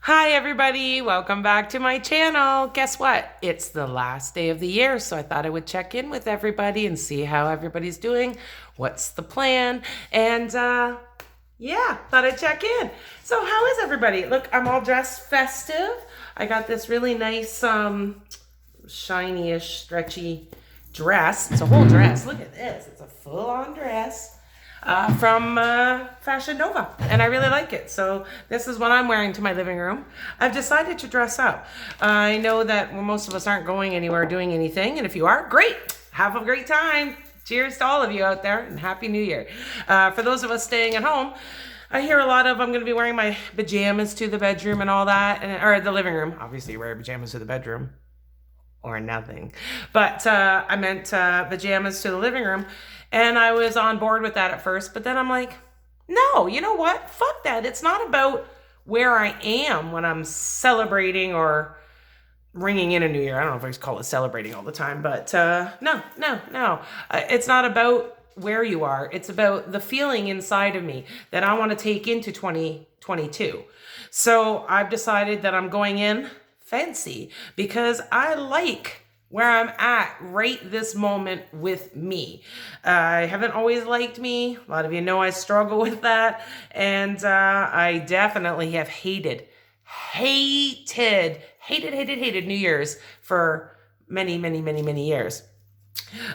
Hi everybody, welcome back to my channel. Guess what? It's the last day of the year, so I thought I would check in with everybody and see how everybody's doing, what's the plan, and yeah, thought I'd check in. So how is everybody? Look, I'm all dressed festive. I got this really nice shiny-ish, stretchy dress. It's a whole dress. Look at this. It's a full-on dress. From Fashion Nova, and I really like it. So this is what I'm wearing to my living room. I've decided to dress up. I know that most of us aren't going anywhere doing anything, and if you are, great. Have a great time. Cheers to all of you out there, and Happy New Year. For those of us staying at home, I hear a lot of, I'm going to be wearing my pajamas to the bedroom and all that, or the living room. Obviously, you wear pajamas to the bedroom or nothing. But I meant pajamas to the living room. And I was on board with that at first, but then I'm like, no, you know what? Fuck that. It's not about where I am when I'm celebrating or ringing in a new year. I don't know if I just call it celebrating all the time, but no. It's not about where you are. It's about the feeling inside of me that I want to take into 2022. So I've decided that I'm going in fancy because I like where I'm at right this moment with me. I haven't always liked me. A lot of you know I struggle with that. And I definitely have hated New Year's for many years.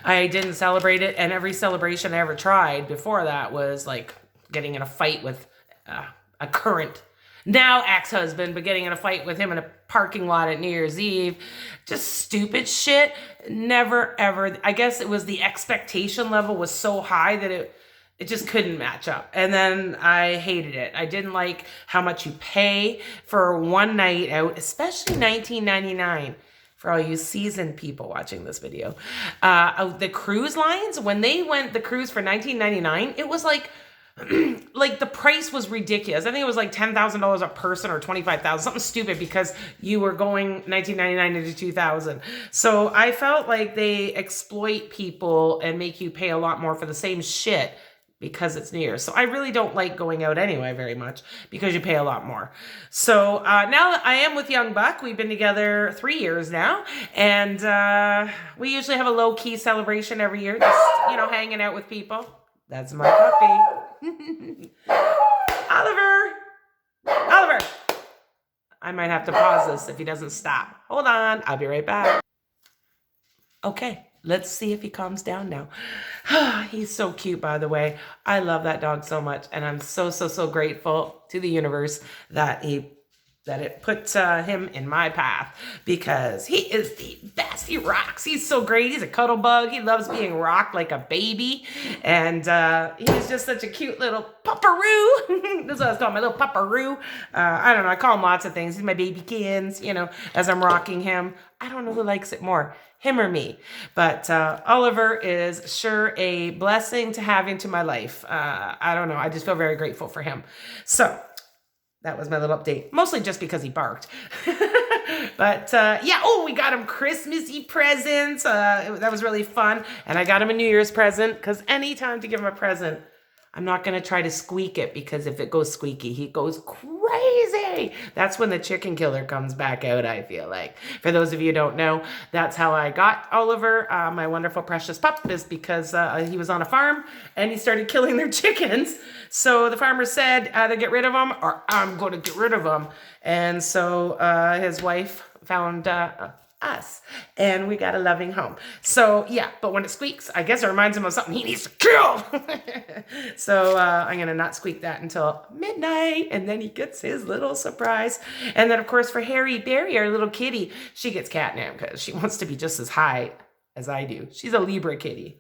I didn't celebrate it, and every celebration I ever tried before that was like getting in a fight with a current now ex-husband, but getting in a fight with him in a parking lot at New Year's Eve. Just stupid shit. Never, ever. I guess it was the expectation level was so high that it just couldn't match up. And then I hated it. I didn't like how much you pay for one night out, especially $19.99. For all you seasoned people watching this video. The cruise lines, when they went the cruise for $19.99, it was like the price was ridiculous. I think it was like $10,000 a person or $25,000, something stupid, because you were going 1999 into 2000. So I felt like they exploit people and make you pay a lot more for the same shit because it's New Year's. So I really don't like going out anyway very much because you pay a lot more. So now that I am with Young Buck, we've been together 3 years now, and we usually have a low-key celebration every year, just, hanging out with people. That's my puppy. Oliver! I might have to pause this if he doesn't stop. Hold on, I'll be right back. Okay, let's see if he calms down now. He's so cute, by the way. I love that dog so much, and I'm so grateful to the universe that it puts him in my path, because he is the best. He rocks. He's so great. He's a cuddle bug. He loves being rocked like a baby. And he's just such a cute little pupperoo. That's what I was calling my little pupperoo. I don't know. I call him lots of things. He's my babykins, as I'm rocking him. I don't know who likes it more, him or me. But Oliver is sure a blessing to have into my life. I don't know. I just feel very grateful for him. So that was my little update, mostly just because he barked. But yeah, we got him Christmassy presents. That was really fun. And I got him a New Year's present, because anytime to give him a present, I'm not going to try to squeak it, because if it goes squeaky, he goes crazy. That's when the chicken killer comes back out, I feel like. For those of you who don't know, that's how I got Oliver, my wonderful precious pup, is because he was on a farm and he started killing their chickens. So the farmer said, either get rid of them or I'm going to get rid of them. And so his wife found us, and we got a loving home. So yeah, but when it squeaks, I guess it reminds him of something he needs to kill. So I'm gonna not squeak that until midnight, and then he gets his little surprise. And then of course for Harry Berry, our little kitty, she gets catnip because she wants to be just as high as I do. She's a Libra kitty,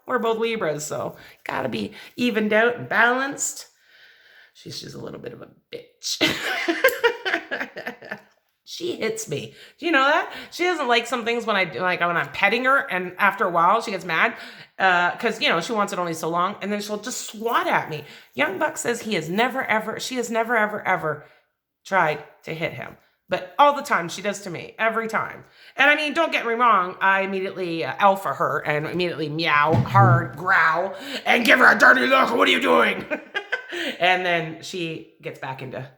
we're both Libras, so gotta be evened out and balanced. She's just a little bit of a bitch. She hits me. Do you know that? She doesn't like some things when I'm petting her, and after a while she gets mad because she wants it only so long, and then she'll just swat at me. Young Buck says she has never ever tried to hit him, but all the time she does to me, every time. And I mean, don't get me wrong, I immediately alpha her and immediately meow, hard, growl, and give her a dirty look. What are you doing? And then she gets back into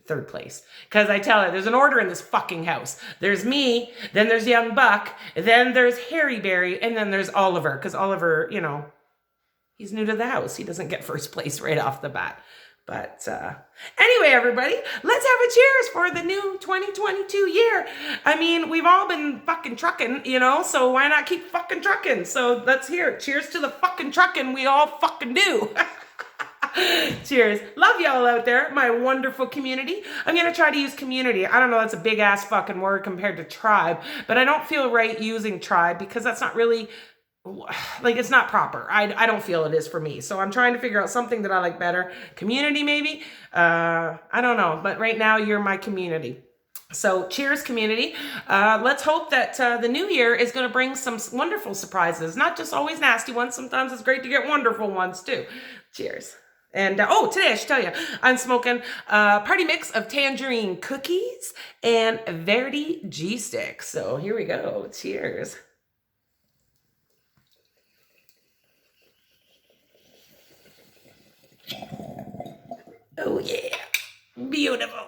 third place. Because I tell her, there's an order in this fucking house. There's me, then there's Young Buck, then there's Harry Berry, and then there's Oliver. Because Oliver, you know, he's new to the house. He doesn't get first place right off the bat. But anyway, everybody, let's have a cheers for the new 2022 year. I mean, we've all been fucking trucking, you know, so why not keep fucking trucking? So let's hear it. Cheers to the fucking trucking we all fucking do. Cheers. Love y'all out there, my wonderful community. I'm going to try to use community. I don't know, that's a big ass fucking word compared to tribe, but I don't feel right using tribe because that's not really, like, it's not proper. I don't feel it is for me. So I'm trying to figure out something that I like better. Community, maybe? I don't know, but right now you're my community. So cheers, community. Let's hope that the new year is going to bring some wonderful surprises, not just always nasty ones. Sometimes it's great to get wonderful ones too. Cheers. And, oh, today I should tell you, I'm smoking a party mix of tangerine cookies and Verdi G-Sticks. So here we go. Cheers. Oh, yeah. Beautiful.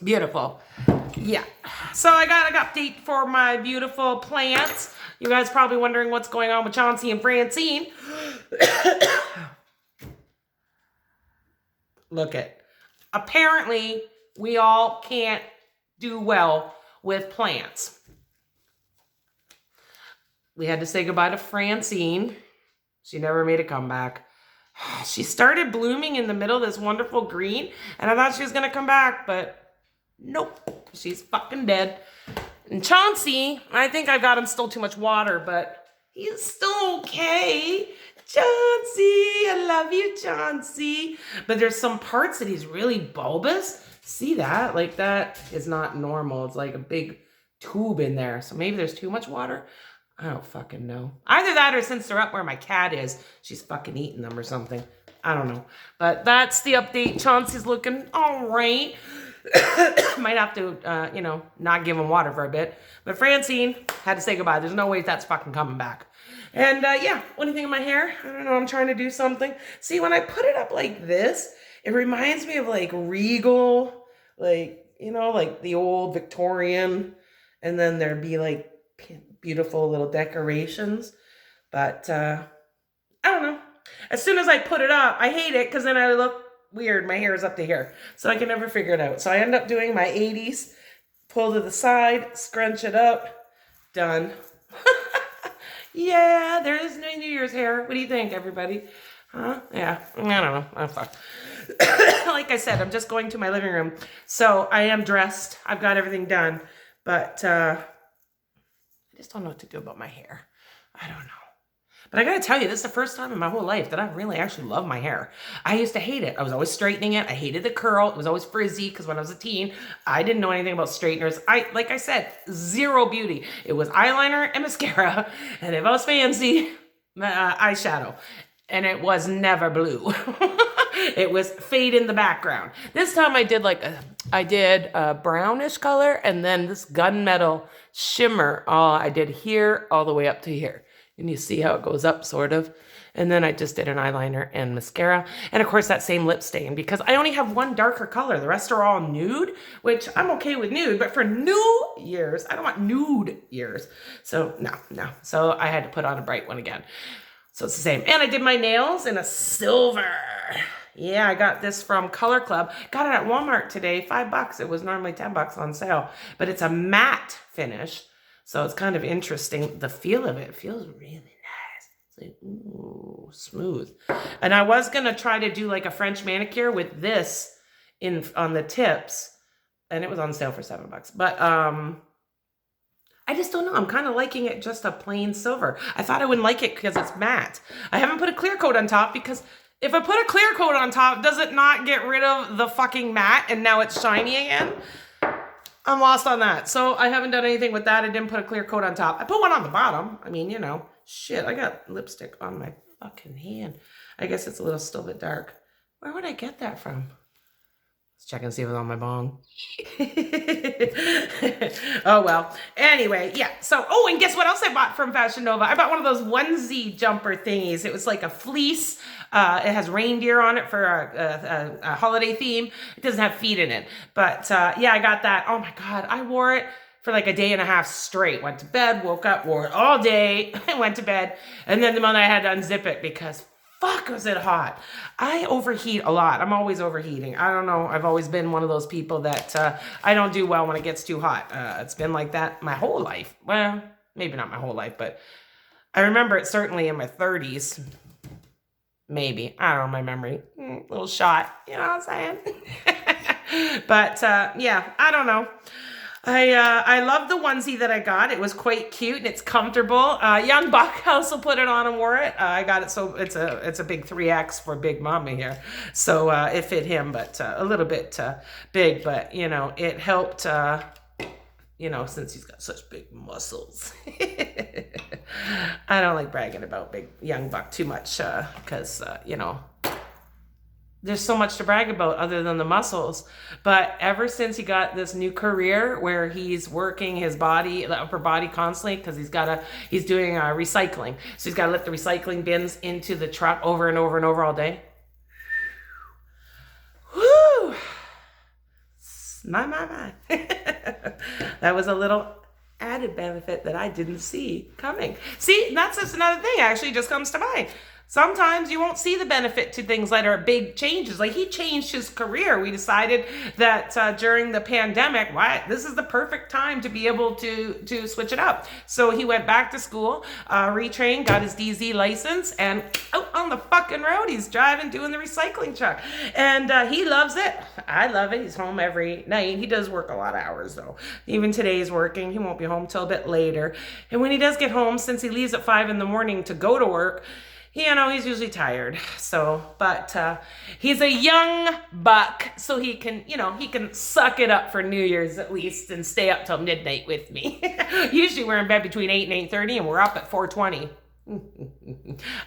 Beautiful. Yeah. So I got an update for my beautiful plants. You guys probably wondering what's going on with Chauncey and Francine. Look it. Apparently, we all can't do well with plants. We had to say goodbye to Francine. She never made a comeback. She started blooming in the middle of this wonderful green, and I thought she was going to come back, but nope. She's fucking dead. And Chauncey, I think I got him still too much water, but he's still okay. Chauncey, I love you, Chauncey. But there's some parts that he's really bulbous. See that? Like, that is not normal. It's like a big tube in there. So maybe there's too much water. I don't fucking know. Either that or since they're up where my cat is, she's fucking eating them or something. I don't know. But that's the update. Chauncey's looking all right. Might have to, you know, not give him water for a bit. But Francine had to say goodbye. There's no way that's fucking coming back. And, yeah, what do you think of my hair? I don't know. I'm trying to do something. See, when I put it up like this, it reminds me of, like, regal, like, you know, like the old Victorian. And then there'd be, like, beautiful little decorations. But, I don't know. As soon as I put it up, I hate it because then I look weird. My hair is up to here. So I can never figure it out. So I end up doing my 80s. Pull to the side. Scrunch it up. Done. Yeah, there is no New Year's hair. What do you think, everybody? Huh? Yeah. I don't know. Oh, fuck. Like I said, I'm just going to my living room. So I am dressed. I've got everything done. But I just don't know what to do about my hair. I don't know. But I gotta tell you, this is the first time in my whole life that I really actually love my hair. I used to hate it. I was always straightening it. I hated the curl. It was always frizzy because when I was a teen, I didn't know anything about straighteners. Like I said, zero beauty. It was eyeliner and mascara. And if I was fancy, eyeshadow. And it was never blue. It was fade in the background. This time I did a brownish color and then this gunmetal shimmer. I did here all the way up to here. And you see how it goes up, sort of. And then I just did an eyeliner and mascara. And, of course, that same lip stain. Because I only have one darker color. The rest are all nude, which I'm okay with nude. But for New Year's, I don't want nude years. So, no. So I had to put on a bright one again. So it's the same. And I did my nails in a silver. Yeah, I got this from Color Club. Got it at Walmart today. $5. It was normally $10 on sale. But it's a matte finish. So it's kind of interesting. The feel of it feels really nice. It's like, ooh, smooth. And I was going to try to do like a French manicure with this on the tips. And it was on sale for $7. But I just don't know. I'm kind of liking it just a plain silver. I thought I wouldn't like it because it's matte. I haven't put a clear coat on top because if I put a clear coat on top, does it not get rid of the fucking matte and now it's shiny again? I'm lost on that. So I haven't done anything with that. I didn't put a clear coat on top. I put one on the bottom. I mean, you know, shit, I got lipstick on my fucking hand. I guess it's still a bit dark. Where would I get that from? Let's check and see if it's on my bong. Oh, well. Anyway, yeah. So, oh, and guess what else I bought from Fashion Nova? I bought one of those onesie jumper thingies. It was like a fleece It has reindeer on it for a holiday theme. It doesn't have feet in it. But yeah, I got that. Oh my God, I wore it for like a day and a half straight. Went to bed, woke up, wore it all day, went to bed. And then the moment I had to unzip it because fuck was it hot. I overheat a lot. I'm always overheating. I don't know. I've always been one of those people that I don't do well when it gets too hot. It's been like that my whole life. Well, maybe not my whole life, but I remember it certainly in my 30s. Maybe. I don't know my memory. Little shot. You know what I'm saying? But yeah, I don't know. I love the onesie that I got. It was quite cute and it's comfortable. Young Buck also put it on and wore it. I got it so it's a big 3X for Big Mama here. So it fit him, but a little bit big. But you know, it helped. You know, since he's got such big muscles. I don't like bragging about big young Buck too much because you know, there's so much to brag about other than the muscles. But ever since he got this new career where he's working his body, the upper body constantly, because he's doing recycling. So he's got to lift the recycling bins into the truck over and over and over all day. Woo! My. That was a little added benefit that I didn't see coming. See, that's just another thing actually just comes to mind. Sometimes you won't see the benefit to things that are big changes. Like he changed his career. We decided that during the pandemic, this is the perfect time to be able to switch it up. So he went back to school, retrained, got his DZ license, and out on the fucking road, he's driving, doing the recycling truck. And he loves it. I love it. He's home every night. He does work a lot of hours though. Even today he's working. He won't be home till a bit later. And when he does get home, since he leaves at 5 a.m. to go to work, you know, he's usually tired. So, but he's a young buck, so he can, you know, he can suck it up for New Year's at least and stay up till midnight with me. Usually we're in bed between 8 and 8:30 and we're up at 4:20.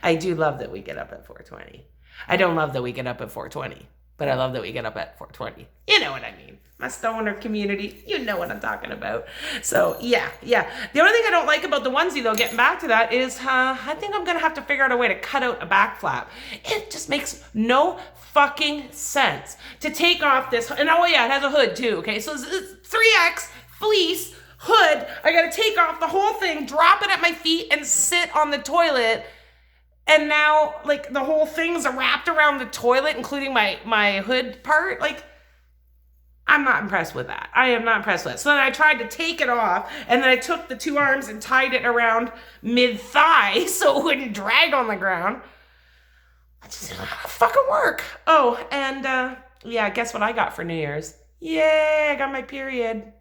I do love that we get up at 4:20. I don't love that we get up at 4:20, but I love that we get up at 4:20. You know what I mean. My stoner community, you know what I'm talking about. So yeah. The only thing I don't like about the onesie though, getting back to that, is I think I'm gonna have to figure out a way to cut out a back flap. It just makes no fucking sense to take off this, and oh yeah, it has a hood too, okay? So it's 3X fleece hood. I gotta take off the whole thing, drop it at my feet, and sit on the toilet. And now, like, the whole thing's wrapped around the toilet, including my hood part. Like, I'm not impressed with that. I am not impressed with it. So then I tried to take it off, and then I took the 2 arms and tied it around mid-thigh so it wouldn't drag on the ground. That just didn't fucking work. Oh, and yeah, guess what I got for New Year's? Yay, I got my period.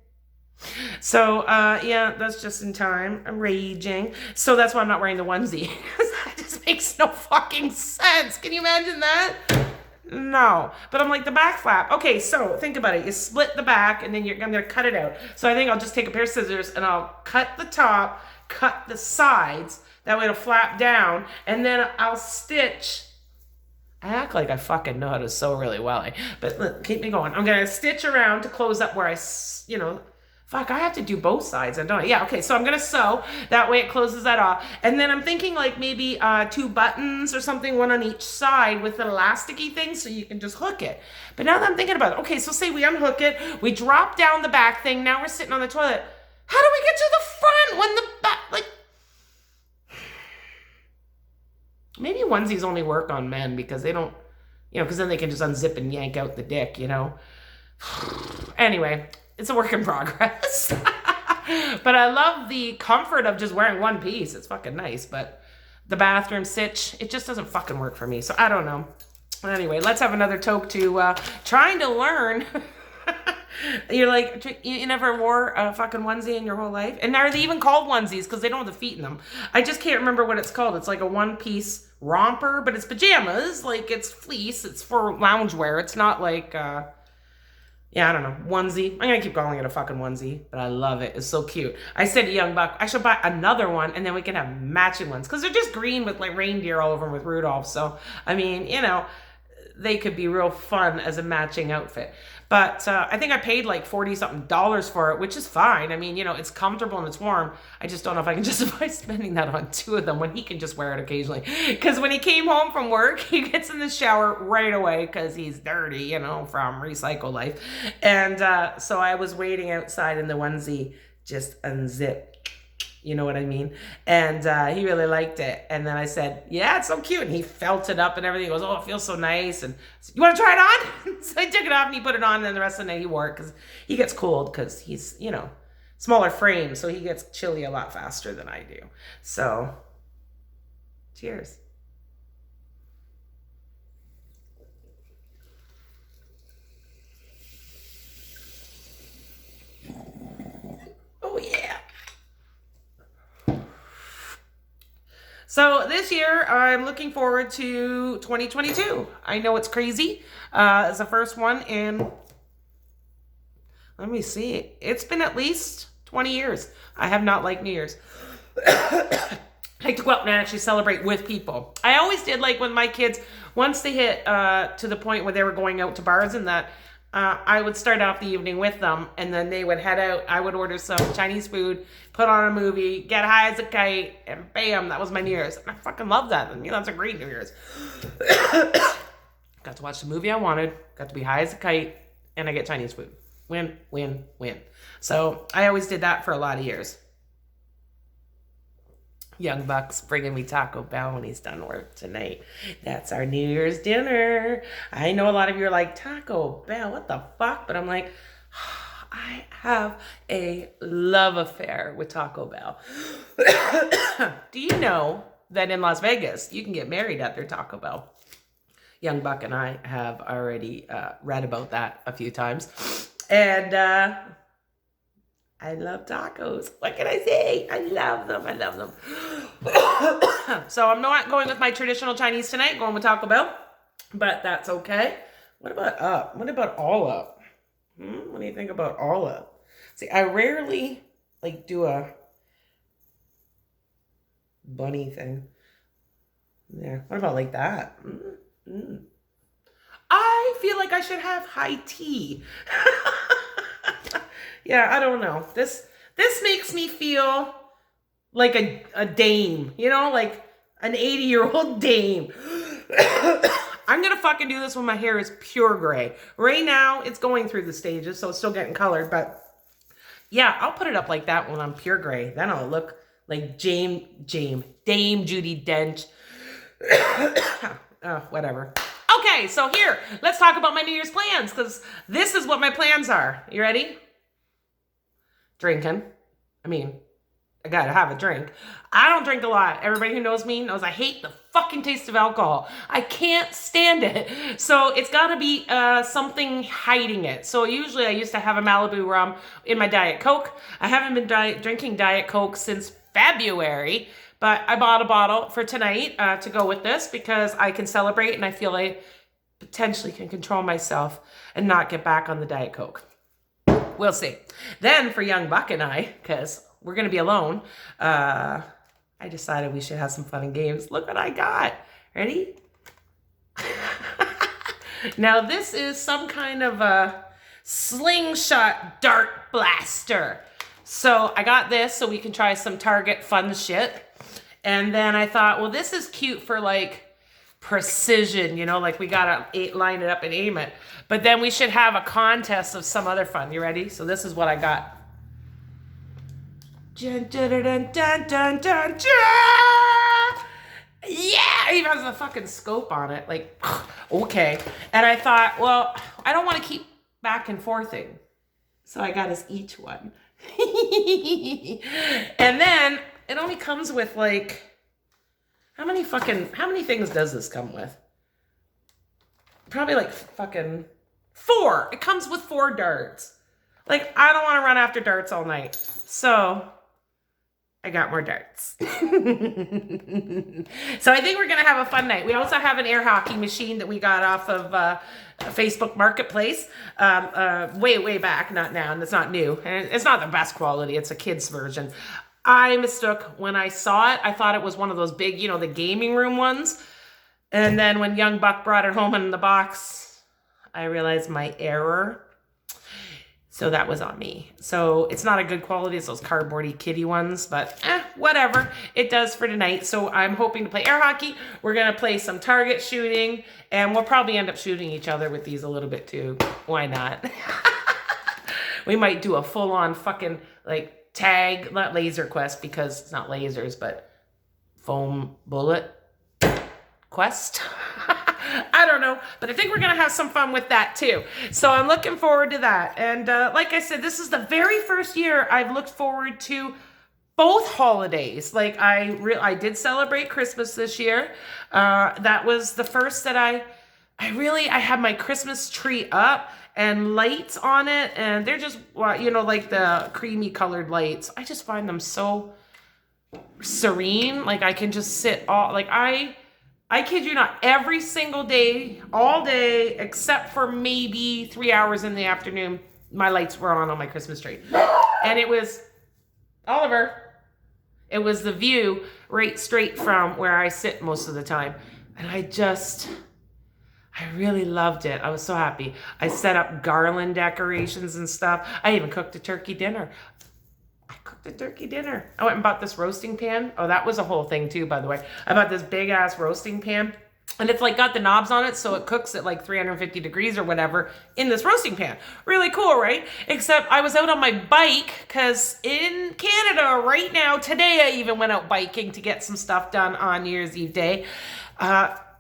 So, yeah, that's just in time. I'm raging. So that's why I'm not wearing the onesie. That just makes no fucking sense. Can you imagine that? No, but I'm like the back flap. Okay, so think about it. You split the back and then I'm going to cut it out. So I think I'll just take a pair of scissors and I'll cut the top, cut the sides. That way it'll flap down. And then I'll stitch. I act like I fucking know how to sew really well. But look, keep me going. I'm going to stitch around to close up where I, you know, fuck, I have to do both sides, don't I? Yeah, okay, so I'm going to sew. That way it closes that off. And then I'm thinking like maybe 2 buttons or something, one on each side with an elasticy thing so you can just hook it. But now that I'm thinking about it, okay, so say we unhook it, we drop down the back thing, now we're sitting on the toilet. How do we get to the front when the back, like... Maybe onesies only work on men because they don't, you know, because then they can just unzip and yank out the dick, you know? Anyway... It's a work in progress. But I love the comfort of just wearing one piece. It's fucking nice. But the bathroom stitch, it just doesn't fucking work for me. So I don't know. Anyway, let's have another toke to trying to learn. You're like, you never wore a fucking onesie in your whole life? And are they even called onesies? Because they don't have the feet in them. I just can't remember what it's called. It's like a one-piece romper, but it's pajamas. Like, it's fleece. It's for loungewear. It's not like... yeah, I don't know. Onesie. I'm going to keep calling it a fucking onesie, but I love it. It's so cute. I said to Young Buck, I should buy another one, and then we can have matching ones. Because they're just green with, like, reindeer all over them with Rudolph. So, I mean, you know, they could be real fun as a matching outfit. But I think I paid like $40-something for it, which is fine. I mean, you know, it's comfortable and it's warm. I just don't know if I can justify spending that on 2 of them when he can just wear it occasionally. Because when he came home from work, he gets in the shower right away because he's dirty, you know, from Recycle Life. And so I was waiting outside in the onesie, just unzipped. You know what I mean? And he really liked it. And then I said, yeah, it's so cute. And he felt it up and everything. He goes, oh, it feels so nice. And I said, you want to try it on? So I took it off and he put it on. And then the rest of the night he wore it because he gets cold because he's, you know, smaller frame. So he gets chilly a lot faster than I do. So cheers. Oh, yeah. So this year, I'm looking forward to 2022. I know it's crazy. It's the first one in, let me see, it's been at least 20 years. I have not liked New Year's. I like to go out and actually celebrate with people. I always did, like when my kids, once they hit to the point where they were going out to bars and that, I would start off the evening with them, and then they would head out. I would order some Chinese food, put on a movie, get high as a kite, and bam, that was my New Year's. And I fucking love that. And, you know, that's a great New Year's. Got to watch the movie I wanted, got to be high as a kite, and I get Chinese food. Win, win, win. So I always did that for a lot of years. Young Buck's bringing me Taco Bell when he's done work tonight. That's our New Year's dinner. I know a lot of you are like, Taco Bell, what the fuck? But I'm like, I have a love affair with Taco Bell. Do you know that in Las Vegas, you can get married at their Taco Bell? Young Buck and I have already read about that a few times. And I love tacos. What can I say? I love them. I love them. So I'm not going with my traditional Chinese tonight, going with Taco Bell, but that's okay. What about up? What about all up? What do you think about all up? See, I rarely like do a bunny thing. Yeah. What about like that? I feel like I should have high tea. Yeah, I don't know. This makes me feel like a dame, you know, like an 80-year-old dame. I'm going to fucking do this when my hair is pure gray. Right now, it's going through the stages, so it's still getting colored. But yeah, I'll put it up like that when I'm pure gray. Then I'll look like Dame Judi Dench. Whatever. Okay, so here, let's talk about my New Year's plans, because this is what my plans are. You ready? Drinking. I mean, I gotta have a drink. I don't drink a lot. Everybody who knows me knows I hate the fucking taste of alcohol. I can't stand it. So it's gotta be something hiding it. So usually I used to have a Malibu rum in my Diet Coke. I haven't been drinking Diet Coke since February, but I bought a bottle for tonight to go with this because I can celebrate and I feel I potentially can control myself and not get back on the Diet Coke. We'll see. Then for young Buck and I, because we're going to be alone, I decided we should have some fun and games. Look what I got. Ready? Now this is some kind of a slingshot dart blaster. So I got this so we can try some Target fun shit. And then I thought, well, this is cute for like precision, you know, like we gotta line it up and aim it. But then we should have a contest of some other fun. You ready? So this is what I got. Dun, dun, dun, dun, dun, dun, dun. Yeah, it even has a fucking scope on it. Like, okay. And I thought, well, I don't want to keep back and forthing. So I got us each one. And then it only comes with like, how many things does this come with? Probably like fucking 4. It comes with 4 darts. Like, I don't want to run after darts all night. So I got more darts. So I think we're going to have a fun night. We also have an air hockey machine that we got off of Facebook Marketplace way back, not now, and it's not new. And it's not the best quality. It's a kid's version. I mistook when I saw it. I thought it was one of those big, you know, the gaming room ones. And then when young Buck brought it home in the box, I realized my error. So that was on me. So it's not a good quality. It's those cardboardy kitty ones, but whatever. It does for tonight. So I'm hoping to play air hockey. We're going to play some target shooting, and we'll probably end up shooting each other with these a little bit too. Why not? We might do a full-on fucking like tag, not laser quest because it's not lasers, but foam bullet quest. I don't know, but I think we're going to have some fun with that too. So I'm looking forward to that. And like I said, this is the very first year I've looked forward to both holidays. Like I did celebrate Christmas this year. That was the first that I had my Christmas tree up and lights on it. And they're just, you know, like the creamy colored lights. I just find them so serene. Like I can just sit all, like I kid you not, every single day, all day, except for maybe 3 hours in the afternoon, my lights were on my Christmas tree. And it was, Oliver, it was the view right straight from where I sit most of the time. And I really loved it. I was so happy. I set up garland decorations and stuff. I even cooked a turkey dinner. I went and bought this roasting pan. Oh, that was a whole thing too, by the way. I bought this big ass roasting pan, and it's like got the knobs on it, so it cooks at like 350 degrees or whatever in this roasting pan. Really cool, right? Except I was out on my bike because in Canada right now, today I even went out biking to get some stuff done on New Year's Eve day.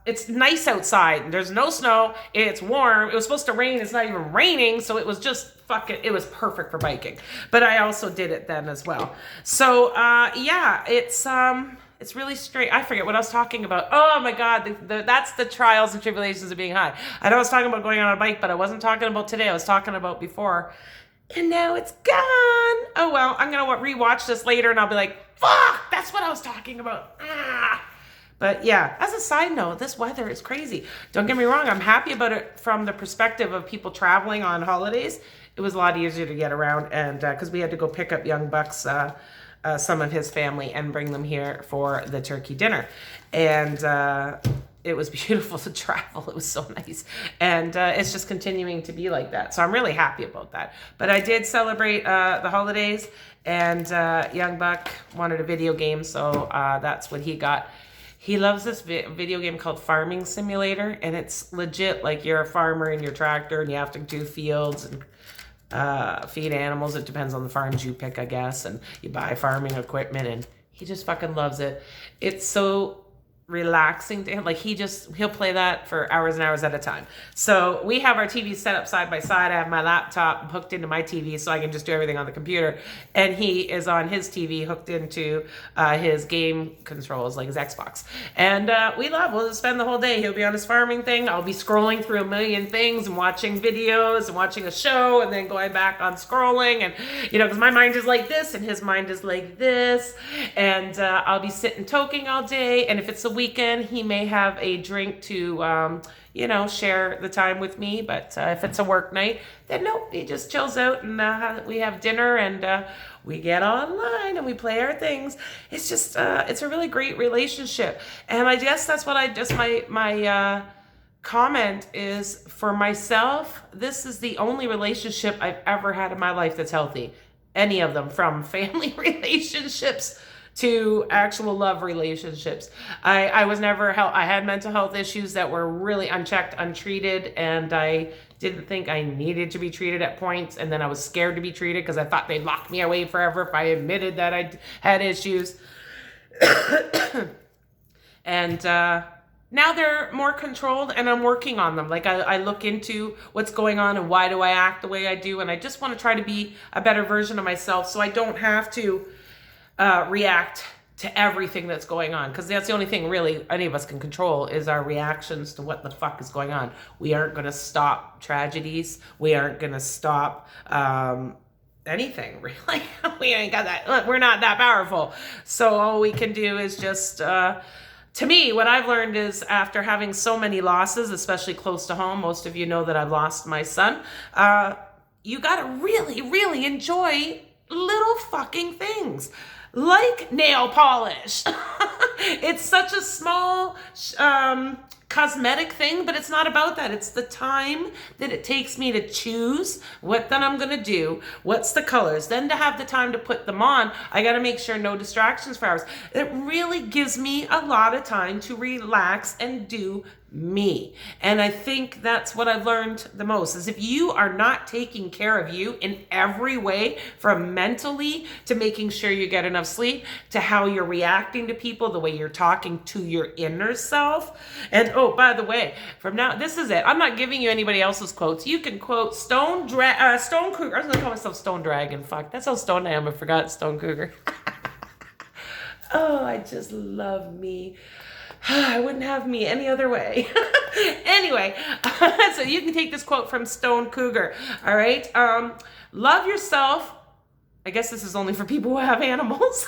It's nice outside. There's no snow. It's warm. It was supposed to rain. It's not even raining. So it was just it was perfect for biking. But I also did it then as well. So yeah, it's really straight. I forget what I was talking about. Oh my God, that's the trials and tribulations of being high. I know I was talking about going on a bike, but I wasn't talking about today. I was talking about before. And now it's gone. Oh well, I'm going to rewatch this later and I'll be like, fuck, that's what I was talking about. But yeah, as a side note, this weather is crazy. Don't get me wrong. I'm happy about it from the perspective of people traveling on holidays. It was a lot easier to get around, and because we had to go pick up young Buck's, some of his family and bring them here for the turkey dinner. And it was beautiful to travel. It was so nice. And it's just continuing to be like that. So I'm really happy about that. But I did celebrate the holidays, and young Buck wanted a video game, so that's what he got. He loves this video game called Farming Simulator, and it's legit like you're a farmer in your tractor and you have to do fields and feed animals. It depends on the farms you pick, I guess, and you buy farming equipment, and he just fucking loves it. It's so relaxing to him. Like he'll play that for hours and hours at a time. So we have our TV set up side by side. I have my laptop hooked into my TV so I can just do everything on the computer, and he is on his TV hooked into his game controls, like his Xbox. And we'll spend the whole day. He'll be on his farming thing. I'll be scrolling through a million things and watching videos and watching a show and then going back on scrolling, and you know, because my mind is like this and his mind is like this, and I'll be sitting toking all day. And if it's a weekend, he may have a drink to you know, share the time with me, but if it's a work night, then nope, he just chills out, and we have dinner, and we get online and we play our things. It's just it's a really great relationship. And I guess that's what my comment is for myself. This is the only relationship I've ever had in my life that's healthy. Any of them, from family relationships to actual love relationships. I was never, I had mental health issues that were really unchecked, untreated, and I didn't think I needed to be treated at points, and then I was scared to be treated because I thought they'd lock me away forever if I admitted that I had issues. And now they're more controlled, and I'm working on them. Like I look into what's going on and why do I act the way I do, and I just want to try to be a better version of myself so I don't have to react to everything that's going on, because that's the only thing really any of us can control is our reactions to what the fuck is going on. We aren't going to stop tragedies. We aren't going to stop anything, really. We ain't got that. Look, we're not that powerful. So all we can do is just, to me, what I've learned is after having so many losses, especially close to home, most of you know that I've lost my son, you got to really, really enjoy little fucking things. Like nail polish. It's such a small cosmetic thing, but it's not about that. It's the time that it takes me to choose what then I'm gonna do, what's the colors, then to have the time to put them on. I gotta make sure no distractions for hours. It really gives me a lot of time to relax and do me. And I think that's what I've learned the most, is if you are not taking care of you in every way, from mentally to making sure you get enough sleep, to how you're reacting to people, the way you're talking to your inner self. And oh, by the way, from now, this is it. I'm not giving you anybody else's quotes. You can quote Stone Cougar. I was gonna call myself Stone Dragon. Fuck, that's how stoned I am. I forgot Stone Cougar. Oh, I just love me. I wouldn't have me any other way. Anyway, so you can take this quote from Stone Cougar. All right. Love yourself. I guess this is only for people who have animals.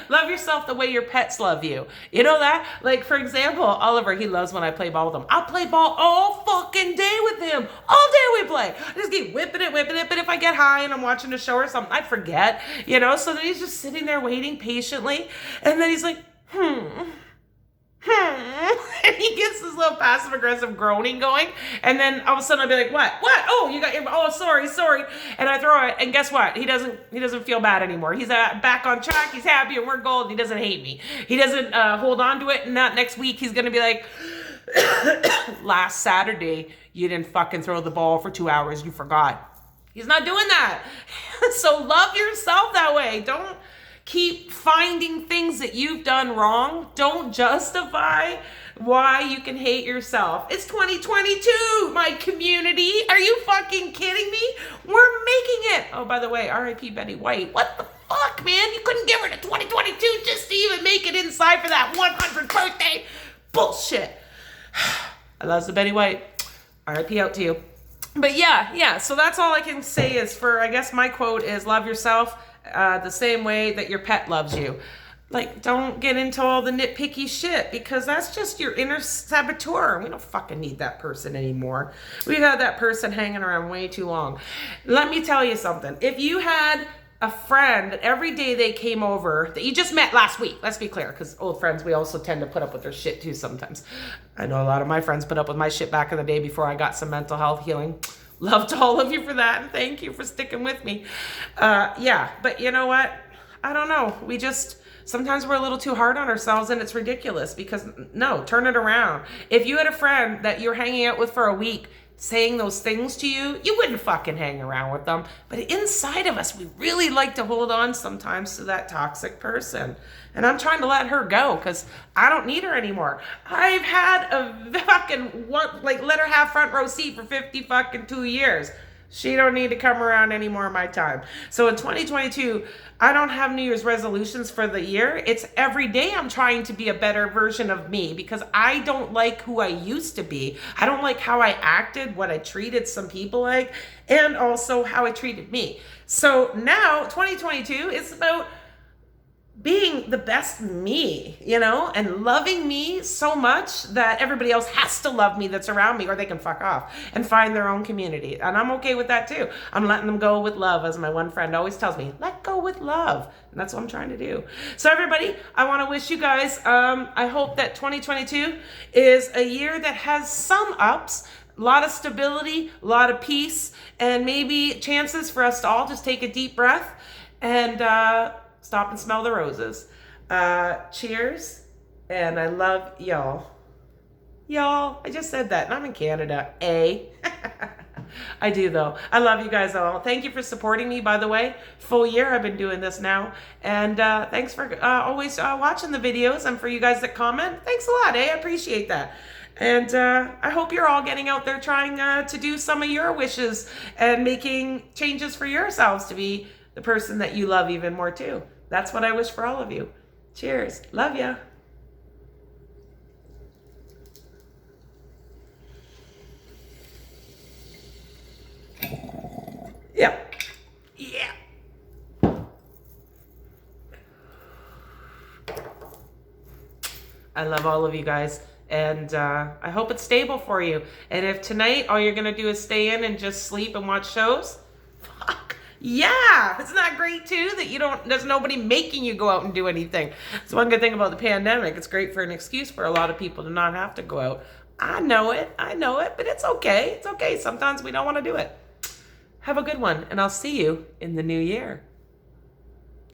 Love yourself the way your pets love you. You know that? Like, for example, Oliver, he loves when I play ball with him. I'll play ball all fucking day with him. All day we play. I just keep whipping it. But if I get high and I'm watching a show or something, I forget, you know? So then he's just sitting there waiting patiently. And then he's like, and he gets this little passive aggressive groaning going, and then all of a sudden I'll be like, what? Oh, you got your, oh, sorry. And I throw it, and guess what? He doesn't feel bad anymore. He's back on track. He's happy, and we're gold. He doesn't hate me. He doesn't hold on to it, and not next week he's gonna be like, last Saturday you didn't fucking throw the ball for 2 hours. You forgot. He's not doing that. So love yourself that way. Don't keep finding things that you've done wrong. Don't justify why you can hate yourself. It's 2022, my community. Are you fucking kidding me? We're making it. Oh, by the way, R.I.P. Betty White. What the fuck, man? You couldn't give her to 2022 just to even make it inside for that 100th birthday? Bullshit. I love the Betty White. R.I.P. out to you. But yeah. So that's all I can say is for, I guess my quote is love yourself the same way that your pet loves you. Like, don't get into all the nitpicky shit, because that's just your inner saboteur. We don't fucking need that person anymore. We've had that person hanging around way too long. Let me tell you something. If you had a friend that every day they came over that you just met last week, let's be clear, because old friends, we also tend to put up with their shit too sometimes. I know a lot of my friends put up with my shit back in the day before I got some mental health healing. Love to all of you for that, and thank you for sticking with me. Yeah, but you know what? I don't know. Sometimes we're a little too hard on ourselves, and it's ridiculous, because no, turn it around. If you had a friend that you're hanging out with for a week saying those things to you, you wouldn't fucking hang around with them. But inside of us, we really like to hold on sometimes to that toxic person. And I'm trying to let her go, because I don't need her anymore. I've had a fucking let her have front row seat for 50 fucking 2 years. She don't need to come around anymore in my time. So in 2022, I don't have New Year's resolutions for the year. It's every day I'm trying to be a better version of me, because I don't like who I used to be. I don't like how I acted, what I treated some people like, and also how I treated me. So now 2022 is about being the best me, you know, and loving me so much that everybody else has to love me that's around me, or they can fuck off and find their own community. And I'm okay with that too. I'm letting them go with love, as my one friend always tells me, let go with love. And that's what I'm trying to do. So everybody, I want to wish you guys, I hope that 2022 is a year that has some ups, a lot of stability, a lot of peace, and maybe chances for us to all just take a deep breath and, stop and smell the roses. Cheers. And I love y'all. Y'all, I just said that, and I'm in Canada. I do though. I love you guys all. Thank you for supporting me, by the way. Full year I've been doing this now. And thanks for always watching the videos, and for you guys that comment. Thanks a lot, I appreciate that. And I hope you're all getting out there trying to do some of your wishes and making changes for yourselves to be the person that you love even more too. That's what I wish for all of you. Cheers. Love ya. Yeah. I love all of you guys. And I hope it's stable for you. And if tonight all you're going to do is stay in and just sleep and watch shows, fuck. Yeah, isn't that great too? That there's nobody making you go out and do anything. It's one good thing about the pandemic. It's great for an excuse for a lot of people to not have to go out. I know it, but it's okay. It's okay. Sometimes we don't want to do it. Have a good one, and I'll see you in the new year.